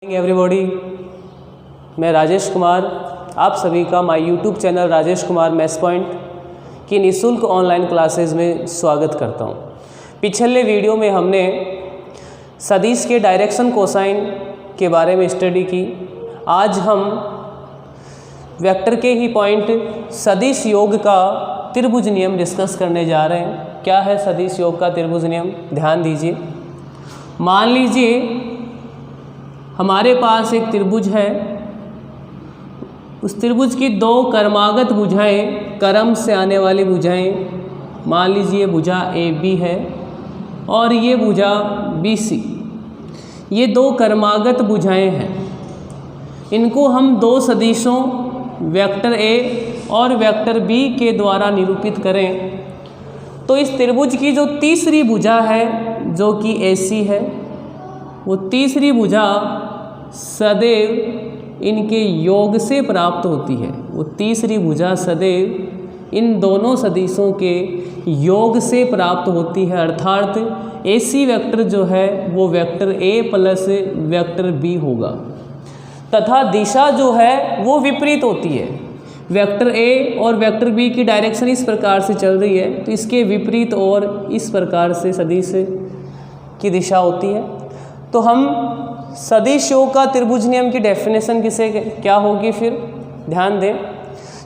Everybody, मैं राजेश कुमार आप सभी का my YouTube channel Rajesh Kumar maths point की निःशुल्क ऑनलाइन क्लासेस में स्वागत करता हूं। पिछले वीडियो में हमने सदिश के डायरेक्शन कोसाइन के बारे में स्टडी की। आज हम वेक्टर के ही पॉइंट सदिश योग का त्रिभुज नियम डिस्कस करने जा रहे हैं। क्या है सदिश योग का त्रिभुज नियम? ध्यान दीजिए। मान लीजिए हमारे पास एक त्रिभुज है, उस त्रिभुज की दो क्रमागत भुजाएं, क्रम से आने वाली भुजाएं, मान लीजिए भुजा ए बी है और ये भुजा बी सी। ये दो क्रमागत भुजाएं हैं। इनको हम दो सदिशों वेक्टर ए और वेक्टर बी के द्वारा निरूपित करें तो इस त्रिभुज की जो तीसरी भुजा है जो कि ए सी है, वो तीसरी भुजा सदैव इनके योग से प्राप्त होती है। वो तीसरी भुजा सदैव इन दोनों सदिशों के योग से प्राप्त होती है। अर्थात एसी वेक्टर जो है वो vector A plus vector B होगा तथा दिशा जो है वो विपरीत होती है। वेक्टर ए और वेक्टर बी की डायरेक्शन इस प्रकार से चल रही है तो इसके विपरीत और इस प्रकार से सदिश की दिशा होती है। तो हम सदिश योग का त्रिभुज नियम की डेफिनेशन किसे क्या होगी? फिर ध्यान दें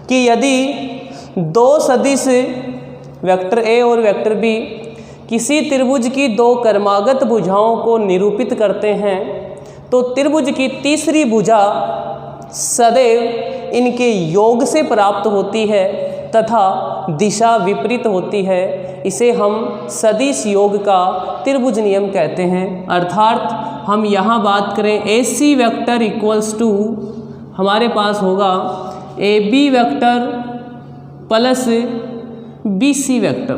कि यदि दो सदिश वेक्टर ए और वेक्टर बी किसी त्रिभुज की दो क्रमागत भुजाओं को निरूपित करते हैं तो त्रिभुज की तीसरी भुजा सदैव इनके योग से प्राप्त होती है तथा दिशा विपरीत होती है। इसे हम सदिश योग का त्रिभुज नियम कहते हैं। अर्थात हम यहाँ बात करें A C vector equals to हमारे पास होगा A B vector plus B C vector.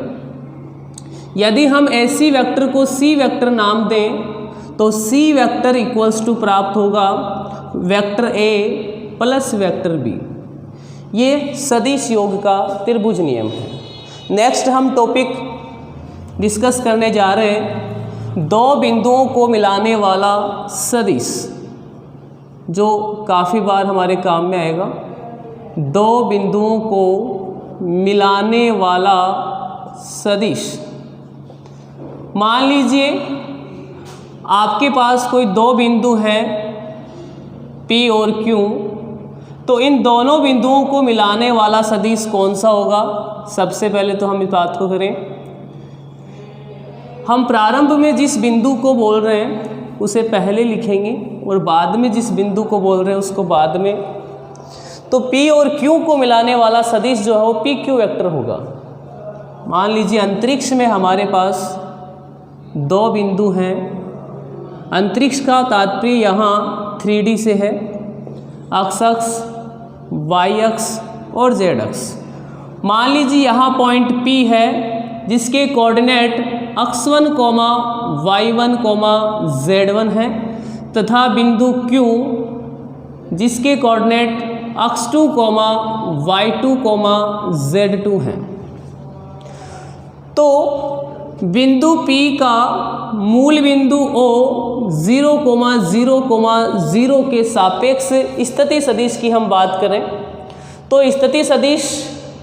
यदि हम ए सी वेक्टर को सी वेक्टर नाम दें तो सी वेक्टर इक्वल्स टू प्राप्त होगा vector A plus vector B. ये सदिश योग का त्रिभुज नियम है। नेक्स्ट हम टॉपिक डिस्कस करने जा रहे हैं दो बिंदुओं को मिलाने वाला सदिश, जो काफ़ी बार हमारे काम में आएगा। दो बिंदुओं को मिलाने वाला सदिश। मान लीजिए आपके पास कोई दो बिंदु हैं P और Q, तो इन दोनों बिंदुओं को मिलाने वाला सदिश कौन सा होगा? सबसे पहले तो हम इस बात को करें, हम प्रारंभ में जिस बिंदु को बोल रहे हैं उसे पहले लिखेंगे और बाद में जिस बिंदु को बोल रहे हैं उसको बाद में। तो P और Q को मिलाने वाला सदिश जो है वो PQ वेक्टर होगा। मान लीजिए अंतरिक्ष में हमारे पास दो बिंदु हैं। अंतरिक्ष का तात्पर्य यहाँ 3D से है, एक्स अक्ष, वाई अक्ष और जेड अक्ष। मान लीजिए यहाँ पॉइंट P है जिसके कोऑर्डिनेट x1, y1, z1 है तथा बिंदु Q जिसके कोऑर्डिनेट x2, y2, z2 हैं। तो बिंदु P का मूल बिंदु O 0, 0, 0 के सापेक्ष स्थिति सदिश की हम बात करें तो स्थिति सदिश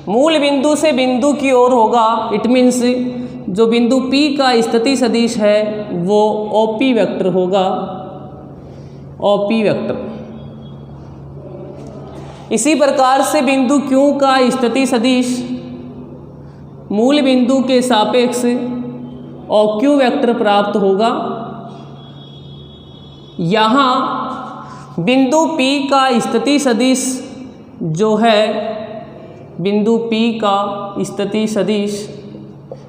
मूल बिंदु से बिंदु की ओर होगा। इट मीन्स जो बिंदु P का स्थिति सदिश है वो OP वेक्टर होगा, OP वेक्टर। इसी प्रकार से बिंदु Q का स्थिति सदिश मूल बिंदु के सापेक्ष OQ वेक्टर प्राप्त होगा। यहाँ बिंदु P का स्थिति सदिश जो है, बिंदु P का स्थिति सदिश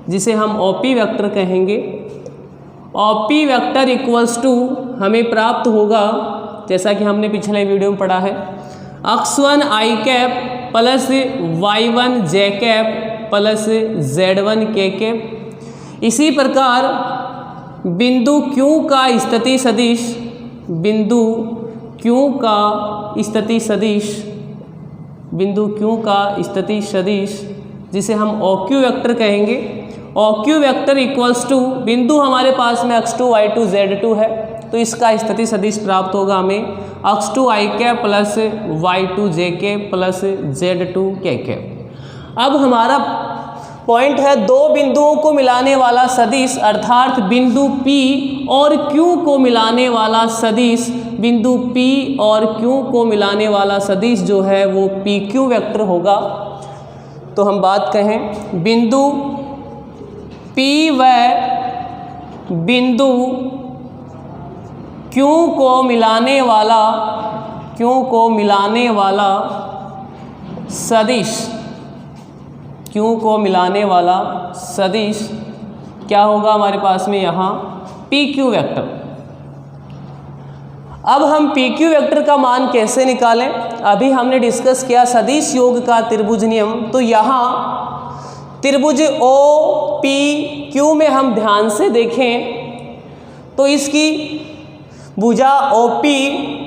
जिसे हम OP वेक्टर कहेंगे, OP वेक्टर इक्वल्स टू हमें प्राप्त होगा जैसा कि हमने पिछले वीडियो में पढ़ा है x1 i cap plus y1 j cap plus z1 k cap. इसी प्रकार बिंदु Q का स्थिति सदिश, बिंदु Q का स्थिति सदिश, बिंदु Q का स्थिति सदिश जिसे हम OQ वेक्टर कहेंगे। OQ वेक्टर इक्वल्स टू बिंदु हमारे पास में x2, y2, z2 है तो इसका स्थिति सदिश प्राप्त होगा हमें x2i plus y2j plus z2k। अब हमारा पॉइंट है दो बिंदुओं को मिलाने वाला सदिश अर्थात बिंदु P और Q को मिलाने वाला सदिश, बिंदु P और Q को मिलाने वाला सदिश जो है वो PQ वेक्टर होगा। तो हम बात कहें बिंदु P व बिंदु Q को मिलाने वाला सदिश, Q को मिलाने वाला सदिश क्या होगा हमारे पास में यहाँ PQ वेक्टर। अब हम PQ वेक्टर का मान कैसे निकालें? अभी हमने डिस्कस किया सदिश योग का त्रिभुज नियम। तो यहाँ त्रिभुज OPQ में हम ध्यान से देखें तो इसकी भुजा OP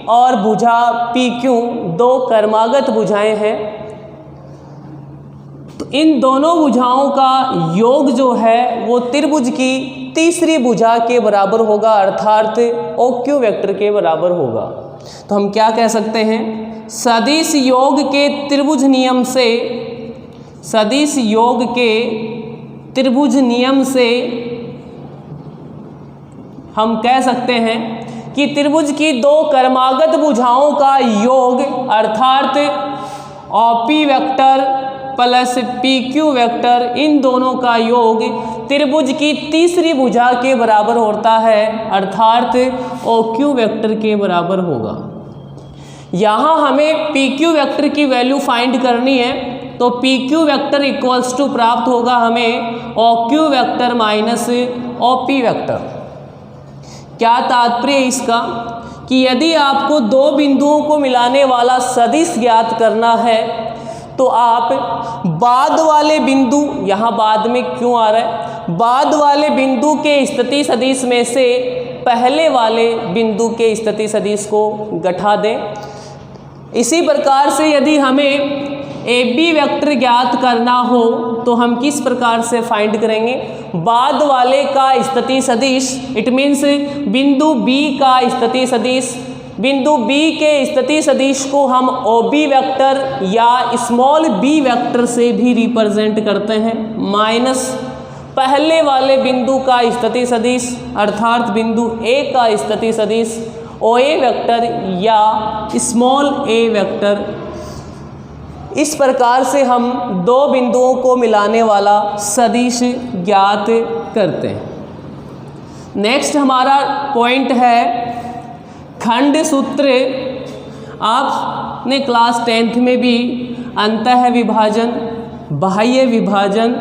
और भुजा PQ दो क्रमागत भुजाएं हैं। तो इन दोनों भुजाओं का योग जो है वो त्रिभुज की तीसरी भुजा के बराबर होगा अर्थात OQ वेक्टर के बराबर होगा। तो हम क्या कह सकते हैं, सदिश योग के त्रिभुज नियम से, सदिश योग के त्रिभुज नियम से हम कह सकते हैं कि त्रिभुज की दो क्रमागत भुजाओं का योग अर्थात OP vector plus PQ vector, इन दोनों का योग त्रिभुज की तीसरी भुजा के बराबर होता है अर्थात OQ वेक्टर के बराबर होगा। यहाँ हमें PQ वेक्टर की वैल्यू फाइंड करनी है। तो PQ वेक्टर इक्वल्स टू प्राप्त होगा हमें OQ vector minus OP vector. क्या तात्पर्य इसका कि यदि आपको दो बिंदुओं को मिलाने वाला सदिश ज्ञात करना है तो आप बाद वाले बिंदु, यहाँ बाद में क्यों आ रहा है, बाद वाले बिंदु के स्थिति सदिश में से पहले वाले बिंदु के स्थिति सदिश को घटा दें। इसी प्रकार से यदि हमें AB वेक्टर ज्ञात करना हो तो हम किस प्रकार से फाइंड करेंगे, बाद वाले का स्थिति सदिश, इट मीन्स बिंदु B का स्थिति सदिश, बिंदु B के स्थिति सदिश को हम OB वेक्टर या स्मॉल b वेक्टर से भी रिप्रेजेंट करते हैं, माइनस पहले वाले बिंदु का स्थिति सदिश अर्थात बिंदु A का स्थिति सदिश OA वेक्टर या स्मॉल a वेक्टर। इस प्रकार से हम दो बिंदुओं को मिलाने वाला सदिश ज्ञात करते हैं। नेक्स्ट हमारा पॉइंट है खंड सूत्र। आपने क्लास 10th में भी अंतः विभाजन, बाह्य विभाजन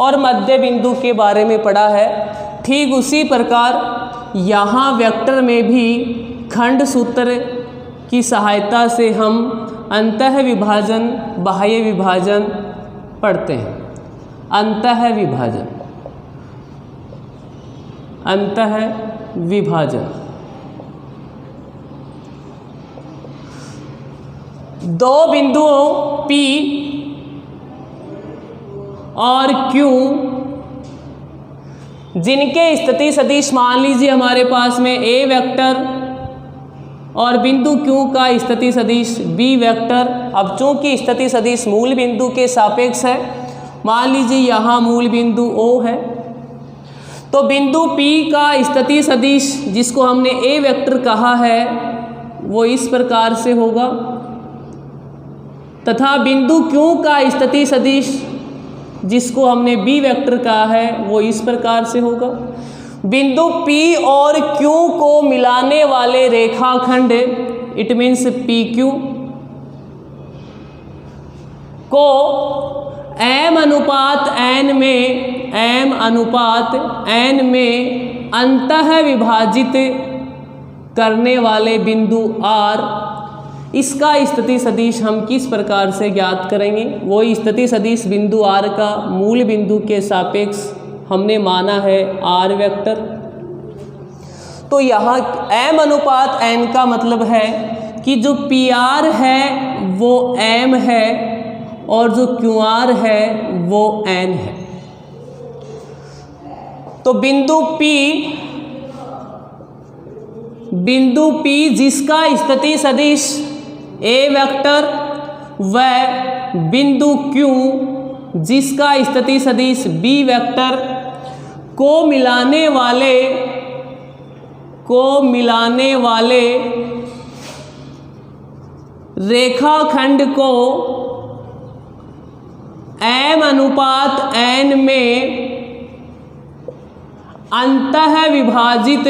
और मध्य बिंदु के बारे में पढ़ा है। ठीक उसी प्रकार यहाँ वेक्टर में भी खंड सूत्र की सहायता से हम अंतः विभाजन, बाह्य विभाजन पढ़ते हैं। अंतः विभाजन, अंतः विभाजन, दो बिंदुओं P और Q जिनके स्थिति सदिश मान लीजिए हमारे पास में A वेक्टर और बिंदु Q का स्थिति सदिश B वेक्टर। अब चूंकि स्थिति सदिश मूल बिंदु के सापेक्ष है, मान लीजिए यहाँ मूल बिंदु O है, तो बिंदु P का स्थिति सदिश जिसको हमने A वेक्टर कहा है वो इस प्रकार से होगा तथा बिंदु Q का स्थिति सदिश जिसको हमने B वेक्टर कहा है वो इस प्रकार से होगा। बिंदु P और Q को मिलाने वाले रेखाखंड इट मीन्स PQ को M अनुपात N में अंतः विभाजित करने वाले बिंदु R, इसका स्थिति सदिश हम किस प्रकार से ज्ञात करेंगे, वो स्थिति सदिश बिंदु R का मूल बिंदु के सापेक्ष हमने माना है R वेक्टर। तो यहाँ M अनुपात N का मतलब है कि जो PR है वो M है और जो QR है वो N है। तो बिंदु P बिंदु P जिसका स्थिति सदिश A वेक्टर व बिंदु Q जिसका स्थिति सदिश B वेक्टर को मिलाने वाले रेखाखंड को m/n में अंतः विभाजित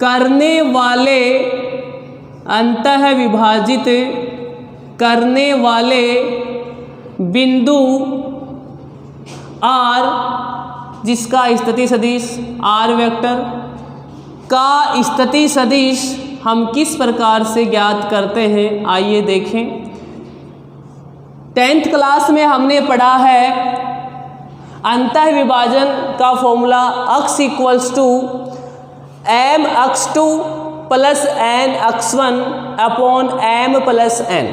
करने वाले बिंदु R जिसका स्थिति सदिश R वेक्टर का स्थिति सदिश हम किस प्रकार से ज्ञात करते हैं, आइए देखें। 10th क्लास में हमने पढ़ा है अंतः विभाजन का फॉर्मूला अक्ष equals to m x2 plus n x1 upon m plus n।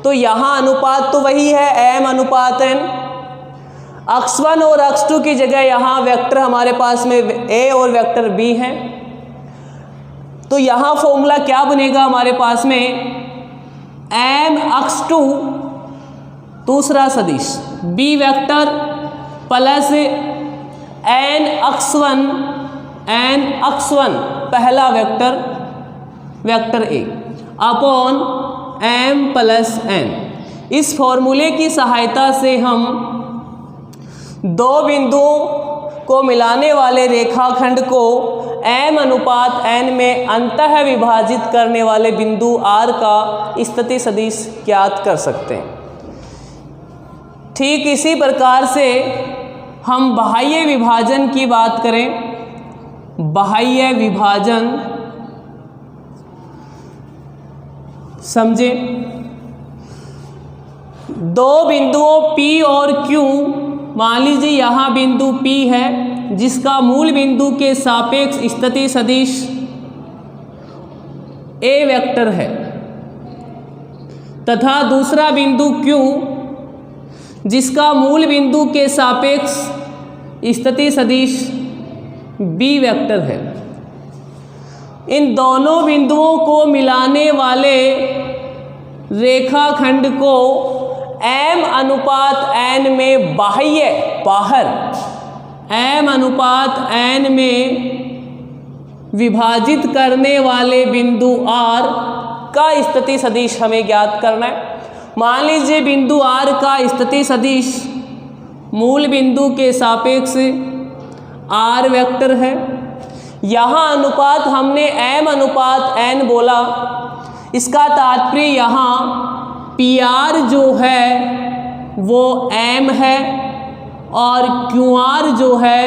तो यहाँ अनुपात तो वही है m/n। x1 और x2 की जगह यहाँ वेक्टर हमारे पास में a और वेक्टर b है। तो यहाँ फॉर्मूला क्या बनेगा हमारे पास में m x2 दूसरा सदिश b vector plus n x1 पहला vector a upon m plus n। इस फॉर्मूले की सहायता से हम दो बिंदुओं को मिलाने वाले रेखाखंड को m/n में अंतः विभाजित करने वाले बिंदु R का स्थिति सदिश ज्ञात कर सकते हैं। ठीक इसी प्रकार से हम बाह्य विभाजन की बात करें। बाह्य विभाजन समझे, दो बिंदुओं P और Q, मान लीजिए यहाँ बिंदु P है जिसका मूल बिंदु के सापेक्ष स्थिति सदिश A वेक्टर है तथा दूसरा बिंदु Q जिसका मूल बिंदु के सापेक्ष स्थिति सदिश B वेक्टर है। इन दोनों बिंदुओं को मिलाने वाले रेखाखंड को m/n में बाहर m/n में विभाजित करने वाले बिंदु R का स्थिति सदिश हमें ज्ञात करना है। मान लीजिए बिंदु R का स्थिति सदिश मूल बिंदु के सापेक्ष R वेक्टर है। यहाँ अनुपात हमने m/n बोला, इसका तात्पर्य यहाँ PR जो है वो m है और QR जो है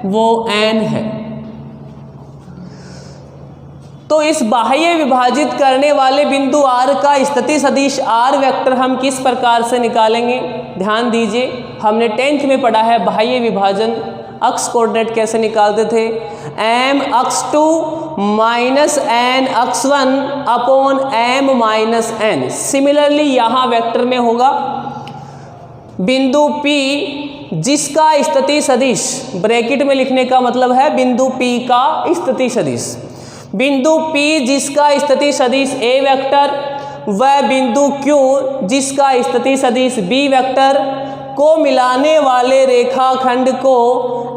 वो n है। तो इस बाह्य विभाजित करने वाले बिंदु R का स्थिति सदिश R वेक्टर हम किस प्रकार से निकालेंगे, ध्यान दीजिए। हमने 10th में पढ़ा है बाह्य विभाजन अक्ष कोऑर्डिनेट कैसे निकालते थे, m x2 minus n x1 upon m minus n। Similarly यहाँ वेक्टर में होगा बिंदु P जिसका स्थिति सदिश, ब्रैकेट में लिखने का मतलब है बिंदु P का स्थिति सदिश, बिंदु P जिसका स्थिति सदिश A वेक्टर व बिंदु Q जिसका स्थिति सदिश B वेक्टर को मिलाने वाले रेखाखंड को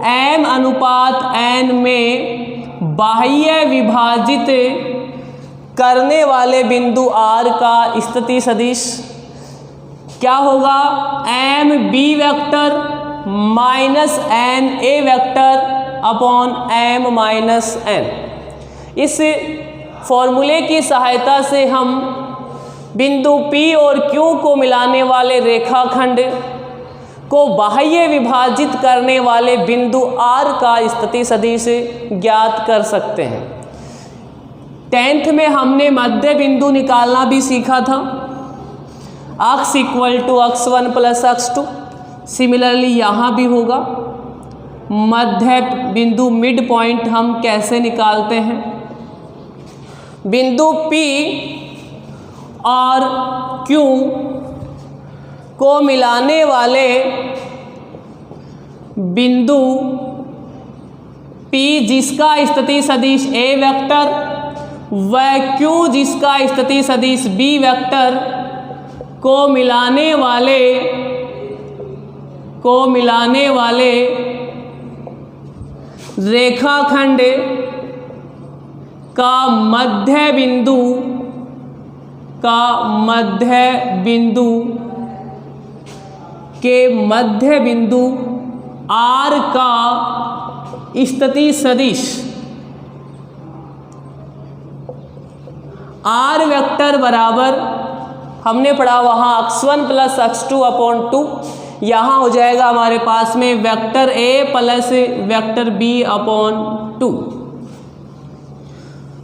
m/n में बाह्य विभाजित करने वाले बिंदु R का स्थिति सदिश क्या होगा, m/b vector minus n a vector upon m minus n। इस फॉर्मूले की सहायता से हम बिंदु P और Q को मिलाने वाले रेखाखंड को बाह्य विभाजित करने वाले बिंदु R का स्थिति सदिश ज्ञात कर सकते हैं। 10th में हमने मध्य बिंदु निकालना भी सीखा था, अक्ष equal to x1 plus x2। Similarly यहाँ भी होगा मध्य बिंदु मिड पॉइंट हम कैसे निकालते हैं, बिंदु P और Q को मिलाने वाले बिंदु P P जिसका स्थिति सदिश A वेक्टर व Q जिसका स्थिति सदिश B वेक्टर को मिलाने वाले रेखाखंड का मध्य बिंदु के मध्य बिंदु R का स्थिति सदिश R वेक्टर बराबर हमने पढ़ा वहाँ x1 प्लस x2 अपॉन 2, यहाँ हो जाएगा हमारे पास में vector A plus vector B upon 2।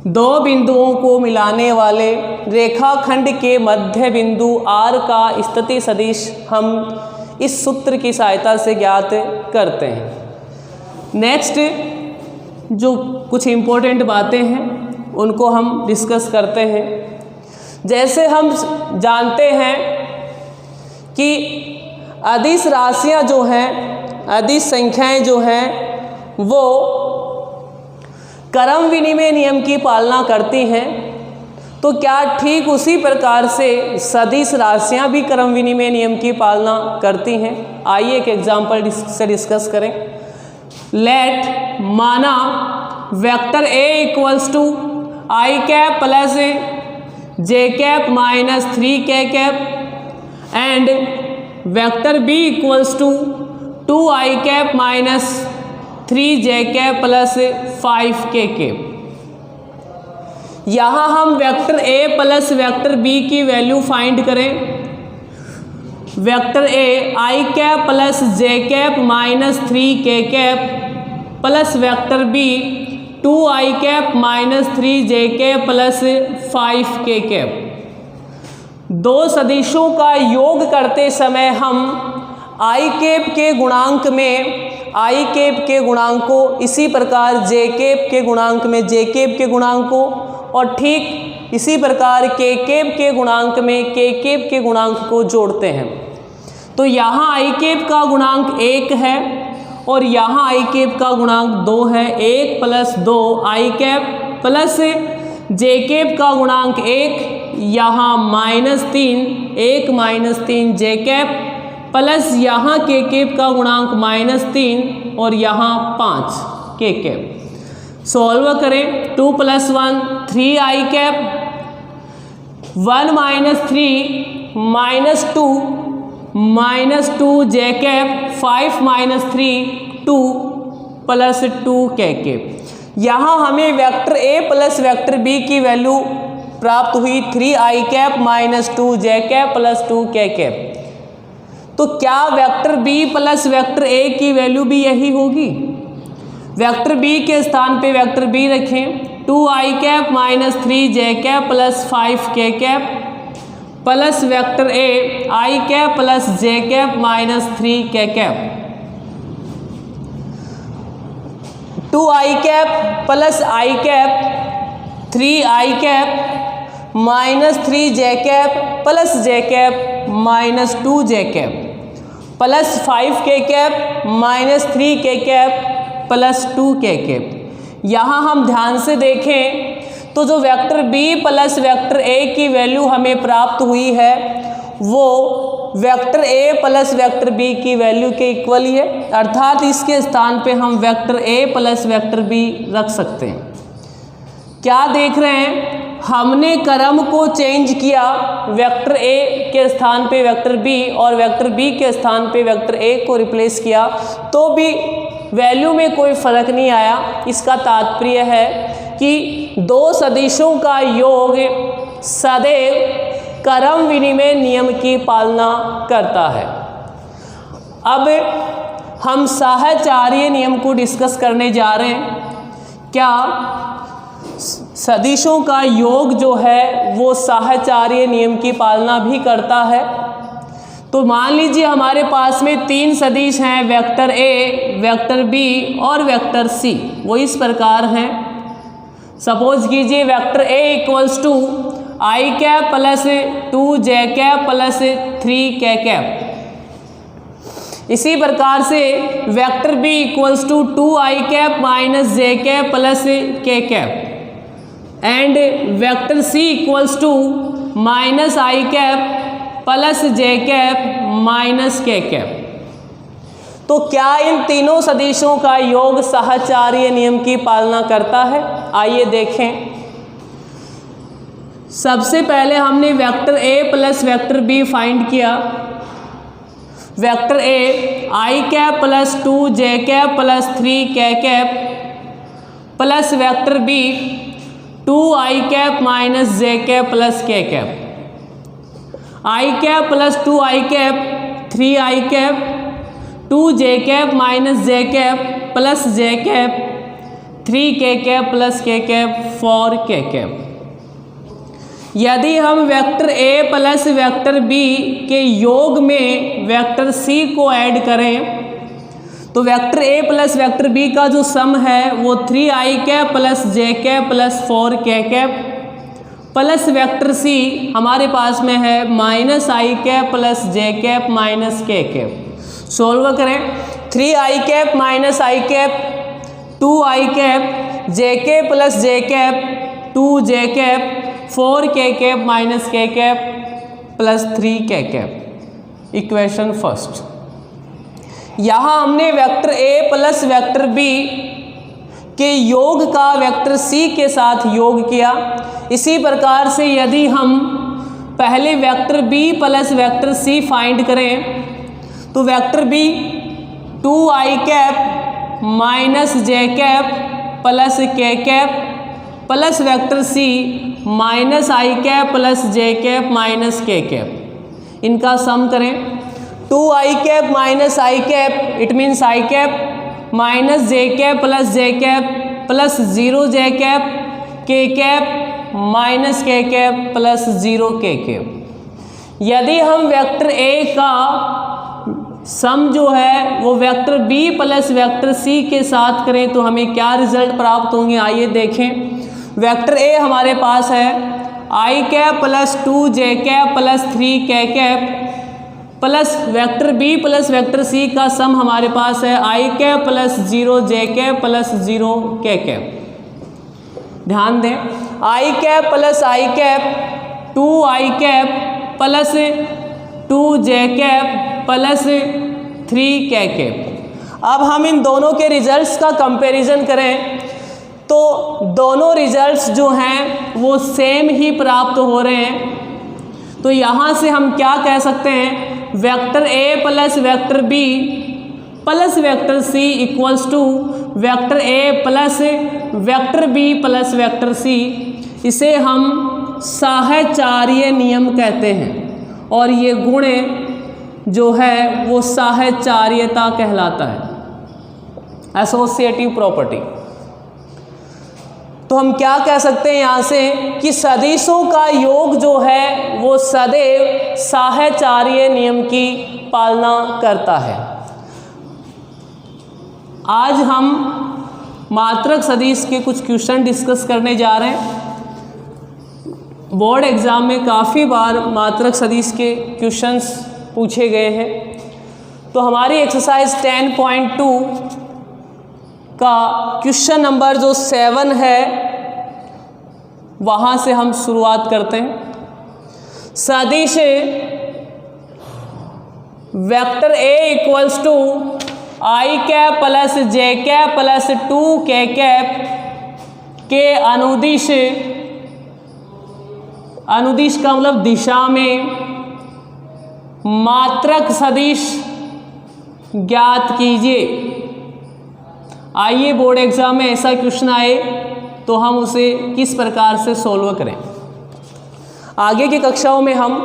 दो बिंदुओं को मिलाने वाले रेखाखंड के मध्य बिंदु R का स्थिति सदिश हम इस सूत्र की सहायता से ज्ञात करते हैं। नेक्स्ट जो कुछ इम्पोर्टेंट बातें हैं उनको हम डिस्कस करते हैं। जैसे हम जानते हैं कि अदिश राशियां जो हैं, अदिश संख्याएं जो हैं वो क्रम विनिमय नियम की पालना करती हैं, तो क्या ठीक उसी प्रकार से सदिश राशियां भी क्रम विनिमय नियम की पालना करती हैं? आइए एक एग्जाम्पल से डिस्कस करें। लेट माना vector A equals to I cap plus J cap minus 3 K cap and vector B equals to 2i cap minus 3j cap plus 5k cap. यहाँ हम vector A plus vector B की value find करें। Vector A i cap plus J cap minus 3k cap plus vector B 2i cap minus 3j cap plus 5k cap. दो सदिशों का योग करते समय हम i कैप के गुणांक में i कैप के गुणांक को, इसी प्रकार j कैप के गुणांक में j कैप के गुणांक को, और ठीक इसी प्रकार k कैप के गुणांक में k कैप के गुणांक को जोड़ते हैं। तो यहाँ i कैप का गुणांक 1 है और यहाँ i कैप का गुणांक 2 है। 1 plus 2 i cap plus j cap का गुणांक 1, यहाँ -3, 1 -3 j कैप प्लस यहाँ k कैप का गुणांक -3 और यहाँ 5 k कैप। सॉल्व करें। 2 + 1 3i cap, 1 - 3 -2 -2j cap, 5 - 3 2 plus 2k cap. यहाँ हमें vector A plus vector B की वैल्यू प्राप्त हुई 3i cap minus 2j cap plus 2k cap. तो क्या vector B plus vector A की वैल्यू भी यही होगी? वेक्टर B के स्थान पे वेक्टर B रखें। 2i cap minus 3j cap plus 5k cap plus vector A i cap plus j cap minus 3k cap. 2i cap plus i cap 3i cap minus 3j cap plus j cap minus 2j cap plus 5k cap minus 3k cap plus 2k cap. यहाँ हम ध्यान से देखें तो जो vector B plus vector A की value हमें प्राप्त हुई है वो vector A plus vector B की वैल्यू के इक्वल ही है, अर्थात इसके स्थान पे हम vector A plus vector B रख सकते हैं। क्या देख रहे हैं? हमने क्रम को चेंज किया, वेक्टर A के स्थान पे वेक्टर B और वेक्टर B के स्थान पे वेक्टर A को रिप्लेस किया, तो भी वैल्यू में कोई फर्क नहीं आया। इसका तात्पर्य है कि दो सदिशों का योग सदैव क्रम विनिमय नियम की पालना करता है। अब हम साहचर्य नियम को डिस्कस करने जा रहे हैं। क्या सदिशों का योग जो है वो साहचर्य नियम की पालना भी करता है? तो मान लीजिए हमारे पास में 3 सदिश हैं, वेक्टर A, वेक्टर B और वेक्टर C। वो इस प्रकार हैं। सपोज कीजिए vector A equals to i cap plus 2j cap plus 3k cap. इसी प्रकार से vector B equals to 2i minus J cap plus K cap and vector C equals to minus I cap plus J cap minus K cap. तो क्या इन तीनों सदिशों का योग साहचर्य नियम की पालना करता है? आइए देखें। सबसे पहले हमने vector A plus vector B find किया। Vector A I cap plus 2 J cap plus 3 K cap plus vector B 2 I cap minus J cap plus K cap. I cap plus 2 I cap 3 I cap 2 J cap minus J cap plus J cap 3 K cap plus K cap 4 K cap. यदि हम vector A plus vector B के योग में vector C को add करें तो vector A plus vector B का जो सम है वो 3i cap plus J cap plus 4 K cap plus vector सी हमारे पास में है minus I cap plus J cap minus K cap. Solve करें 3i cap minus I cap 2i cap J cap plus J cap 2 J cap 4 K cap minus K cap plus 3 K cap. Equation first. यहाँ हमने vector A plus vector B के योग का vector C के साथ योग किया। इसी प्रकार से यदि हम पहले vector B plus vector C find करें तो vector B 2i cap minus J cap plus K cap plus vector C minus I cap plus J cap minus K cap. इनका सम करें 2i cap minus I cap it means I cap minus J cap plus J cap plus 0 J cap K cap minus K cap plus 0 K cap. यदि हम vector ए का सम जो है वो vector B plus vector C के साथ करें तो हमें क्या रिजल्ट प्राप्त होंगे? आइए देखें। वेक्टर ए हमारे पास है I cap plus 2 J cap plus 3 K cap plus vector B plus vector C का सम हमारे पास है I cap plus 0 J cap plus 0 K cap. ध्यान दें I cap plus I cap 2 I cap plus 2 J cap plus 3 K cap. अब हम इन दोनों के रिजल्ट्स का कंपैरिजन करें तो दोनों रिजल्ट्स जो हैं वो सेम ही प्राप्त हो रहे हैं। तो यहाँ से हम क्या कह सकते हैं? Vector A plus vector B plus vector C equals to vector A plus vector B plus vector C. इसे हम साहचर्य नियम कहते हैं और ये गुण जो है वो साहचर्यता कहलाता है, एसोसिएटिव प्रॉपर्टी। तो हम क्या कह सकते हैं यहाँ से कि सदिशों का योग जो है वो सदैव साहचर्य नियम की पालना करता है। आज हम मात्रक सदिश के कुछ क्वेश्चन डिस्कस करने जा रहे हैं। बोर्ड एग्जाम में काफ़ी बार मात्रक सदिश के क्वेश्चंस पूछे गए हैं। तो हमारी एक्सरसाइज 10.2 का क्वेश्चन नंबर जो 7 है वहाँ से हम शुरुआत करते हैं। सदिश vector A equals to I cap plus J cap plus 2 K cap के अनुदिश का मतलब दिशा में मात्रक सदिश ज्ञात कीजिए। आइए बोर्ड एग्जाम में ऐसा क्वेश्चन आए तो हम उसे किस प्रकार से सोल्व करें। आगे की कक्षाओं में हम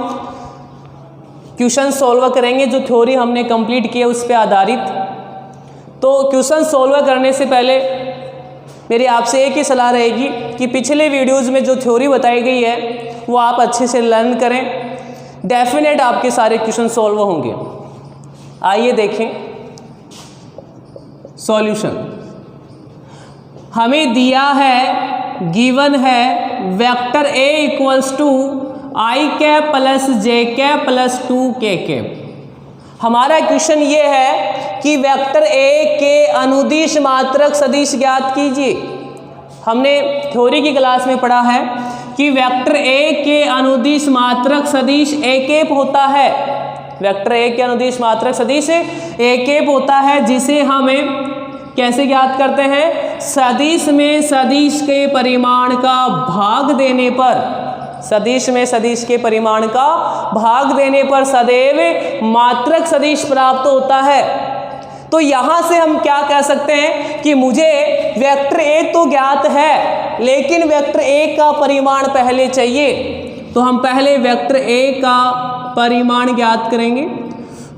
क्वेश्चन सोल्व करेंगे जो थ्योरी हमने कंप्लीट किया उस पर आधारित। तो क्वेश्चन सोल्व करने से पहले मेरी आपसे एक ही सलाह रहेगी कि पिछले वीडियोज़ में जो थ्योरी बताई गई है वो आप अच्छे से लर्न करें। डेफिनेट आपके सारे क्वेश्चन सोल्व होंगे। आइए देखें सॉल्यूशन। हमें दिया है, गिवन है vector A equals to I cap plus J cap plus 2 K cap. हमारा क्वेश्चन ये है कि वेक्टर ए के अनुदिश मात्रक सदिश ज्ञात कीजिए। हमने थ्योरी की क्लास में पढ़ा है कि वेक्टर ए के अनुदिश मात्रक सदिश एक होता है। वेक्टर ए के अनुदिश मात्रक सदिश एक होता है, जिसे हमें कैसे ज्ञात करते हैं? सदिश में सदिश के परिमाण का भाग देने पर, सदिश में सदिश के परिमाण का भाग देने पर सदैव मात्रक सदिश प्राप्त होता है। तो यहाँ से हम क्या कह सकते हैं कि मुझे वेक्टर ए तो ज्ञात है, लेकिन वेक्टर ए का परिमाण पहले चाहिए। तो हम पहले वेक्टर ए का परिमाण ज्ञात करेंगे।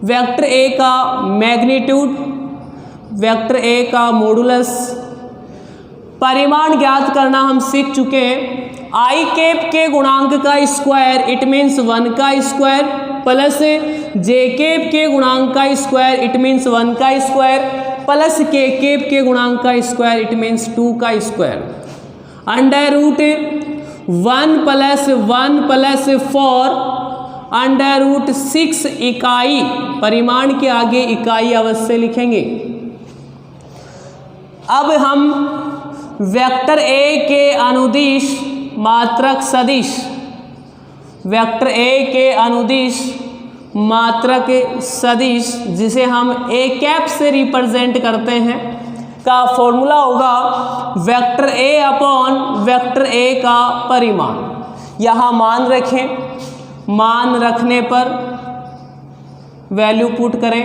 वेक्टर ए का मैग्नीट्यूड, वेक्टर ए का मॉडुलस, परिमाण ज्ञात करना हम सीख चुके हैं। आई कैप के गुणांक का स्क्वायर इट मीन्स 1 का स्क्वायर, प्लस जे कैप के गुणांक का स्क्वायर इट मीन्स 1 का स्क्वायर, प्लस के कैप के गुणांक का स्क्वायर इट मीन्स 2 का square, under root 1 + 1 + 4 under root 6 इकाई, परिमाण के आगे इकाई अवश्य लिखेंगे। अब हम वेक्टर ए के अनुदिश मात्रक सदिश, वेक्टर ए के अनुदिश मात्रक सदिश जिसे हम ए कैप से रिप्रेजेंट करते हैं का फॉर्मूला होगा vector A upon vector A का परिमाण। यहाँ मान रखें, मान रखने पर वैल्यू पुट करें।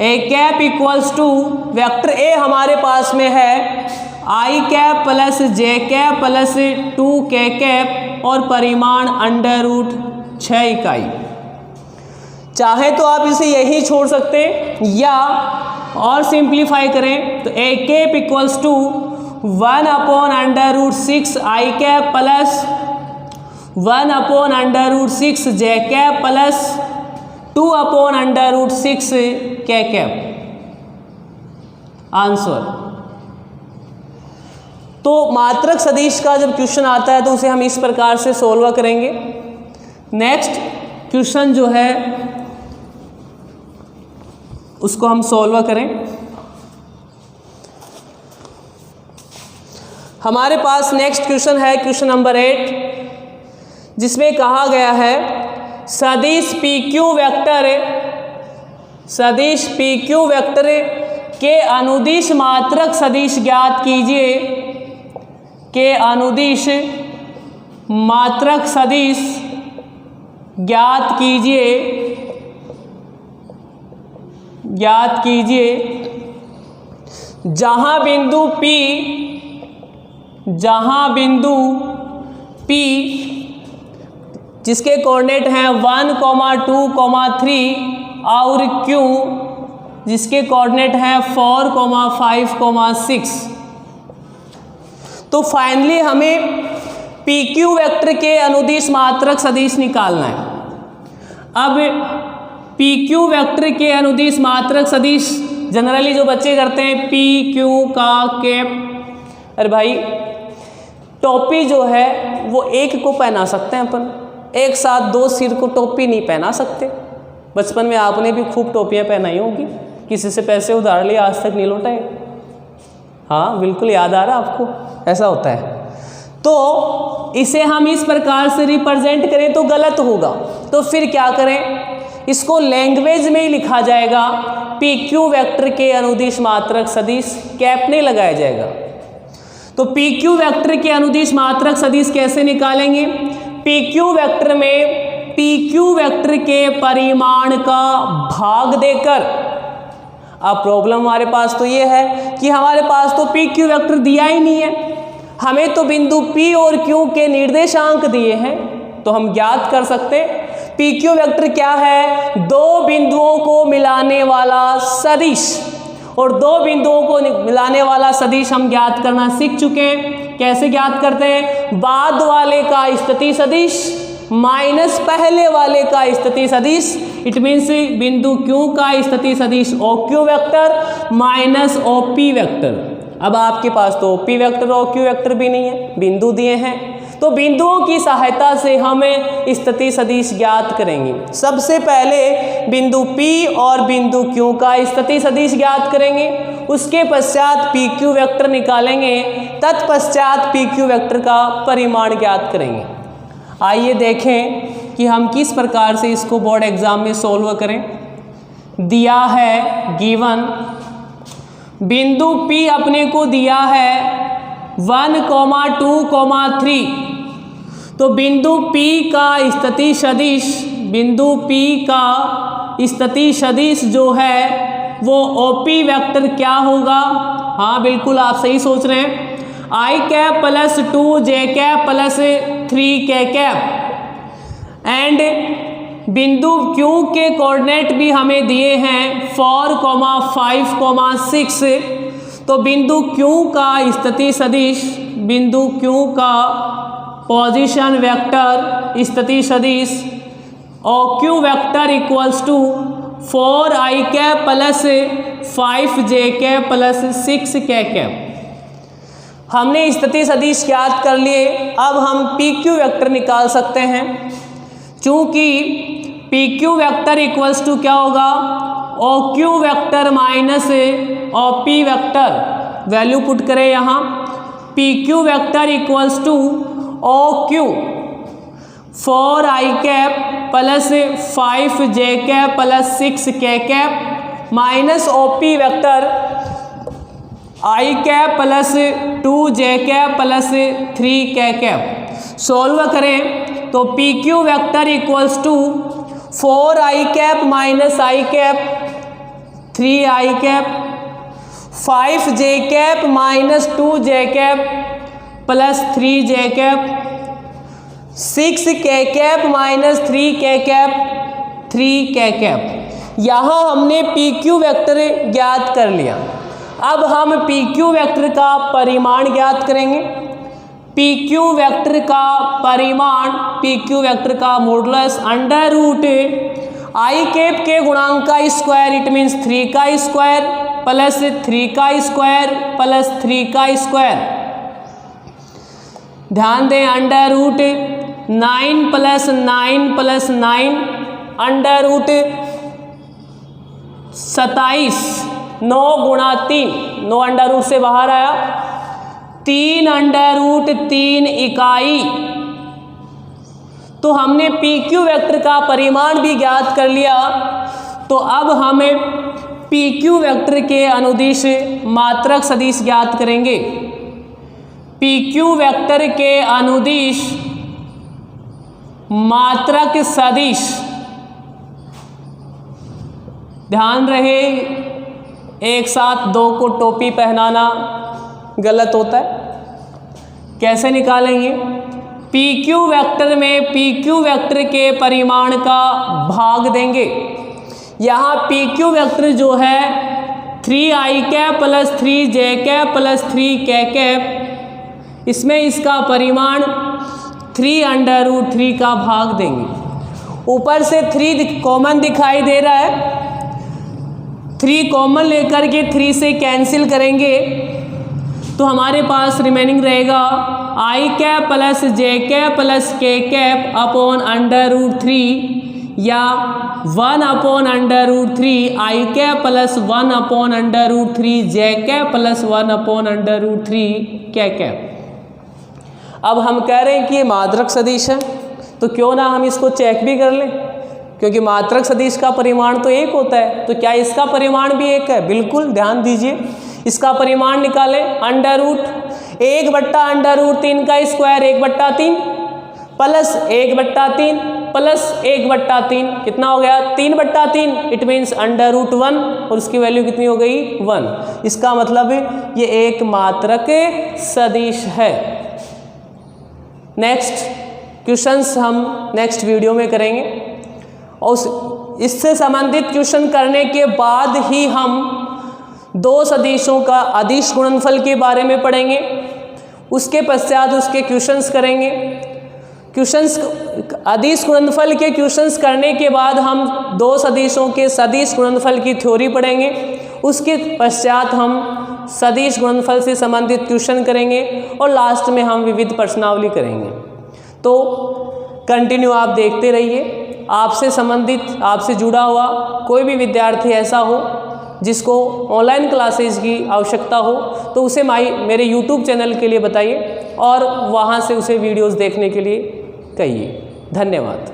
A cap equals to vector A हमारे पास में है I cap plus J cap plus 2 K cap और परिमाण अंडर रूट 6 इकाई। चाहे तो आप इसे यही छोड़ सकते हैं या और सिंप्लीफाई करें तो A cap equals to 1 upon under root 6 I cap plus 1 upon under root 6 J cap plus 2 upon under root 6 K cap. Answer. तो मात्रक सदिश का जब क्वेश्चन आता है तो उसे हम इस प्रकार से सोल्व करेंगे। नेक्स्ट क्वेश्चन जो है उसको हम सोल्व करें। हमारे पास नेक्स्ट क्वेश्चन है क्वेश्चन नंबर 8, जिसमें कहा गया है सदिश पी क्यू वेक्टर, सदिश पी क्यू वेक्टर के अनुदिश मात्रक सदिश ज्ञात कीजिए, के अनुदिश मात्रक सदिश ज्ञात कीजिए, ज्ञात कीजिए जहां बिंदु P, जहां बिंदु P जिसके कोऑर्डिनेट हैं 1, 2, 3 और Q जिसके कोऑर्डिनेट हैं 4, 5, 6। तो फाइनली हमें पी क्यू वेक्टर के अनुदिश मात्रक सदिश निकालना है। अब पी क्यू वेक्टर के अनुदिश मात्रक सदिश जनरली जो बच्चे करते हैं पी क्यू का कैप, अरे भाई टोपी जो है वो एक को पहना सकते हैं अपन, एक साथ 2 सिर को टोपी नहीं पहना सकते। बचपन में आपने भी खूब टोपियां पहनाई होगी, किसी से पैसे उधार लिए आज तक नहीं लौटाए। हाँ बिल्कुल याद आ रहा आपको, ऐसा होता है। तो इसे हम इस प्रकार से रिप्रेजेंट करें तो गलत होगा, तो फिर क्या करें, इसको लैंग्वेज में ही लिखा जाएगा पी क्यू वेक्टर के अनुदिश मात्रक सदिश, कैप नहीं लगाया जाएगा। तो पी क्यू वेक्टर के अनुदिश मात्रक सदिश कैसे निकालेंगे? पी क्यू वेक्टर में पी क्यू वेक्टर के परिमाण का भाग देकर, अब प्रॉब्लम हमारे पास तो ये है कि हमारे पास तो पी क्यू वेक्टर दिया ही नहीं है, हमें तो बिंदु P और Q के निर्देशांक दिए हैं। तो हम ज्ञात कर सकते पी क्यू वेक्टर क्या है, 2 बिंदुओं को मिलाने वाला सदिश, और 2 बिंदुओं को मिलाने वाला सदिश हम ज्ञात करना सीख चुके हैं। कैसे ज्ञात करते हैं? बाद वाले का स्थिति सदिश माइनस पहले वाले का स्थिति सदिश, इट मीन्स बिंदु Q का स्थिति सदिश OQ vector minus OP vector. अब आपके पास तो OP वेक्टर और OQ वेक्टर भी नहीं है, बिंदु दिए हैं, तो बिंदुओं की सहायता से हम स्थिति सदिश ज्ञात करेंगे। सबसे पहले बिंदु P और बिंदु Q का स्थिति सदिश ज्ञात करेंगे, उसके पश्चात PQ वेक्टर निकालेंगे, तत्पश्चात PQ वेक्टर का परिमाण ज्ञात करेंगे। आइए देखें कि हम किस प्रकार से इसको बोर्ड एग्जाम में सोल्व करें। दिया है गिवन बिंदु P अपने को दिया है 1, 2, 3, तो बिंदु P का स्थिति सदिश, बिंदु P का स्थिति सदिश जो है वो OP वेक्टर क्या होगा। हाँ बिल्कुल आप सही सोच रहे हैं, I cap plus 2j cap plus 3k cap. And बिंदु Q के कोऑर्डिनेट भी हमें दिए हैं 4, 5, 6, तो बिंदु Q का स्थिति सदिश, बिंदु Q का पोजीशन वेक्टर स्थिति सदिश OQ vector equals to 4i cap plus 5j cap plus 6k cap. हमने स्थिति सदिश ज्ञात कर लिए, अब हम PQ वेक्टर निकाल सकते हैं। चूंकि PQ वेक्टर इक्वल्स टू क्या होगा, OQ vector minus OP vector, value put करें यहाँ, PQ vector equals to OQ 4i cap plus 5j cap plus 6k cap minus OP vector i cap plus 2j cap plus 3k cap. Solve करें तो PQ vector equals to 4i cap minus i cap 3i cap 5j cap minus 2j cap plus 3j cap 6k cap minus 3k cap 3k cap. यहाँ हमने PQ vector ज्ञात कर लिया। अब हम PQ vector का परिमाण ज्ञात करेंगे। PQ वेक्टर का परिमाण, PQ वेक्टर का modulus under root i cap के गुणांक का स्क्वायर, इट मीन्स 3 का स्क्वायर प्लस 3 का स्क्वायर प्लस 3 का स्क्वायर। ध्यान दें under root 9 plus 9 plus 9 under root 27, 9 गुणा 3, 9 अंडर रूट से बाहर आया, 3 अंडर रूट 3 इकाई। तो हमने PQ वेक्टर का परिमाण भी ज्ञात कर लिया। तो अब हमें PQ वेक्टर के अनुदिश मात्रक सदिश ज्ञात करेंगे। PQ वेक्टर के अनुदिश मात्रक सदिश, ध्यान रहे एक साथ 2 को टोपी पहनाना गलत होता है। कैसे निकालेंगे, PQ वेक्टर में PQ वेक्टर के परिमाण का भाग देंगे। यहाँ PQ वेक्टर जो है 3i cap plus 3j cap plus 3k cap, इसमें इसका परिमाण 3 अंडर रूट 3 का भाग देंगे। ऊपर से 3 कॉमन दिखाई दे रहा है, 3 कॉमन लेकर के 3 से कैंसिल करेंगे तो हमारे पास रिमेनिंग रहेगा i cap plus j cap plus k cap upon under root 3 या 1 upon under root 3 i cap plus 1 upon under root 3 j cap plus 1 upon under root 3 k cap. अब हम कह रहे हैं कि ये मात्रक सदिश है, तो क्यों ना हम इसको चेक भी कर लें, क्योंकि मात्रक सदिश का परिमाण तो एक होता है। तो क्या इसका परिमाण भी एक है? बिल्कुल, ध्यान दीजिए, इसका परिमाण निकालें। अंडर रूट 1 बट्टा अंडर रूट 3 का स्क्वायर 1/3 प्लस 1/3 प्लस 1/3 कितना हो गया 3/3, इट मीन्स अंडर रूट 1 और उसकी वैल्यू कितनी हो गई 1। इसका मतलब ये एक मात्रक सदिश है। नेक्स्ट क्वेश्चंस हम नेक्स्ट वीडियो में करेंगे और इससे संबंधित क्वेश्चन करने के बाद ही हम 2 सदिशों का अदिश गुणनफल के बारे में पढ़ेंगे। उसके पश्चात उसके क्वेश्चंस करेंगे। क्वेश्चंस अदिश गुणनफल के क्वेश्चंस करने के बाद हम 2 सदिशों के सदिश गुणनफल की थ्योरी पढ़ेंगे। उसके पश्चात हम सदिश गुणनफल से संबंधित क्वेश्चन करेंगे और लास्ट में हम विविध प्रश्नावली करेंगे। तो कंटिन्यू आप देखते रहिए। आपसे संबंधित, आपसे जुड़ा हुआ कोई भी विद्यार्थी ऐसा हो जिसको ऑनलाइन क्लासेज की आवश्यकता हो तो उसे मेरे YouTube चैनल के लिए बताइए और वहाँ से उसे वीडियोज़ देखने के लिए कहिए। धन्यवाद।